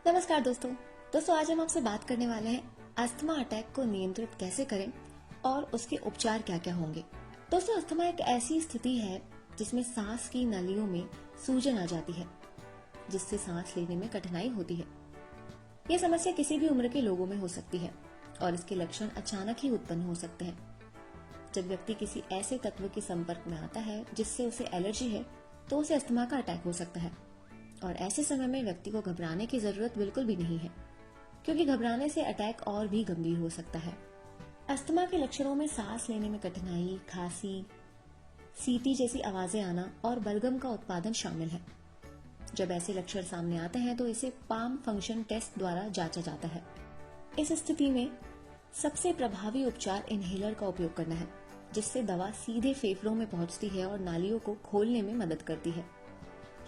नमस्कार दोस्तों आज हम आपसे बात करने वाले हैं अस्थमा अटैक को नियंत्रित कैसे करें और उसके उपचार क्या क्या होंगे। दोस्तों, अस्थमा एक ऐसी स्थिति है जिसमें सांस की नलियों में सूजन आ जाती है, जिससे सांस लेने में कठिनाई होती है। यह समस्या किसी भी उम्र के लोगों में हो सकती है और इसके लक्षण अचानक ही उत्पन्न हो सकते हैं। जब व्यक्ति किसी ऐसे तत्व के संपर्क में आता है जिससे उसे एलर्जी है, तो उसे अस्थमा का अटैक हो सकता है। और ऐसे समय में व्यक्ति को घबराने की जरूरत बिल्कुल भी नहीं है, क्योंकि घबराने से अटैक और भी गंभीर हो सकता है। अस्थमा के लक्षणों में सांस लेने में कठिनाई, खांसी, सीटी जैसी आवाजें आना और बलगम का उत्पादन शामिल है। जब ऐसे लक्षण सामने आते हैं तो इसे पाम फंक्शन टेस्ट द्वारा जांचा जाता है। इस स्थिति में सबसे प्रभावी उपचार इनहेलर का उपयोग करना है, जिससे दवा सीधे फेफड़ों में पहुंचती है और नालियों को खोलने में मदद करती है।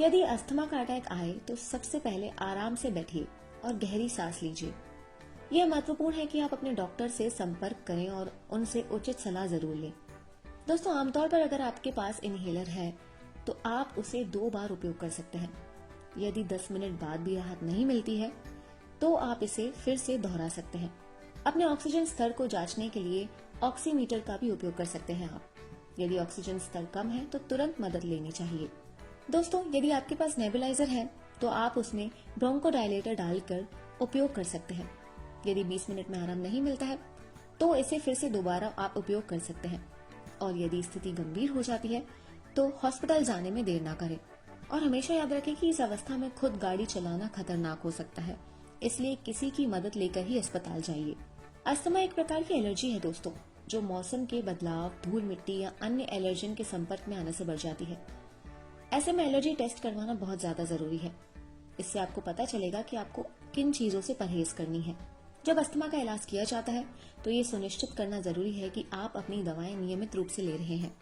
यदि अस्थमा का अटैक आए तो सबसे पहले आराम से बैठिए और गहरी सांस लीजिए। यह महत्वपूर्ण है कि आप अपने डॉक्टर से संपर्क करें और उनसे उचित सलाह जरूर लें। दोस्तों, आमतौर पर अगर आपके पास इनहेलर है तो आप उसे 2 बार उपयोग कर सकते हैं। यदि 10 मिनट बाद भी राहत नहीं मिलती है तो आप इसे फिर से दोहरा सकते हैं। अपने ऑक्सीजन स्तर को जांचने के लिए ऑक्सीमीटर का भी उपयोग कर सकते हैं आप। यदि ऑक्सीजन स्तर कम है तो तुरंत मदद लेनी चाहिए। दोस्तों, यदि आपके पास नेबुलाइजर है तो आप उसमें ब्रोंकोडायलेटर डालकर उपयोग कर सकते हैं। यदि 20 मिनट में आराम नहीं मिलता है तो इसे फिर से दोबारा आप उपयोग कर सकते हैं। और यदि स्थिति गंभीर हो जाती है तो हॉस्पिटल जाने में देर ना करें। और हमेशा याद रखें कि इस अवस्था में खुद गाड़ी चलाना खतरनाक हो सकता है, इसलिए किसी की मदद लेकर ही अस्पताल जाइए। अस्थमा एक प्रकार की एलर्जी है दोस्तों, जो मौसम के बदलाव, धूल मिट्टी या अन्य एलर्जन के संपर्क में आने से बढ़ जाती है। ऐसे में एलर्जी टेस्ट करवाना बहुत ज्यादा जरूरी है। इससे आपको पता चलेगा कि आपको किन चीजों से परहेज करनी है। जब अस्थमा का इलाज किया जाता है तो ये सुनिश्चित करना जरूरी है कि आप अपनी दवाएं नियमित रूप से ले रहे हैं।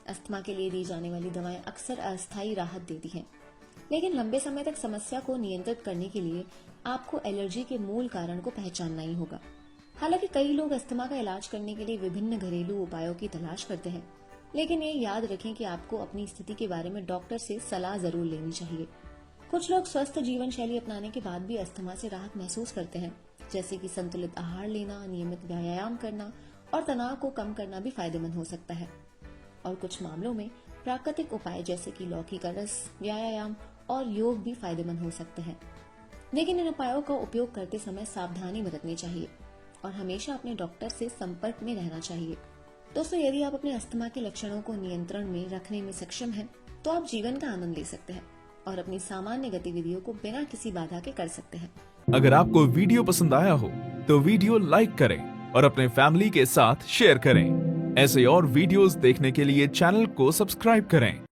अस्थमा के लिए दी जाने वाली दवाएं अक्सर अस्थायी राहत देती हैं, लेकिन लंबे समय तक समस्या को नियंत्रित करने के लिए आपको एलर्जी के मूल कारण को पहचानना ही होगा। हालांकि कई लोग अस्थमा का इलाज करने के लिए विभिन्न घरेलू उपायों की तलाश करते हैं, लेकिन ये याद रखें कि आपको अपनी स्थिति के बारे में डॉक्टर से सलाह जरूर लेनी चाहिए। कुछ लोग स्वस्थ जीवन शैली अपनाने के बाद भी अस्थमा से राहत महसूस करते हैं, जैसे कि संतुलित आहार लेना, नियमित व्यायाम करना और तनाव को कम करना भी फायदेमंद हो सकता है। और कुछ मामलों में प्राकृतिक उपाय जैसे कि लौकी का रस, व्यायाम और योग भी फायदेमंद हो सकते हैं। लेकिन इन उपायों का उपयोग करते समय सावधानी बरतनी चाहिए और हमेशा अपने डॉक्टर से संपर्क में रहना चाहिए। दोस्तों, यदि आप अपने अस्थमा के लक्षणों को नियंत्रण में रखने में सक्षम हैं, तो आप जीवन का आनंद ले सकते हैं और अपनी सामान्य गतिविधियों को बिना किसी बाधा के कर सकते हैं। अगर आपको वीडियो पसंद आया हो तो वीडियो लाइक करें और अपने फैमिली के साथ शेयर करें। ऐसे और वीडियोस देखने के लिए चैनल को सब्सक्राइब करें।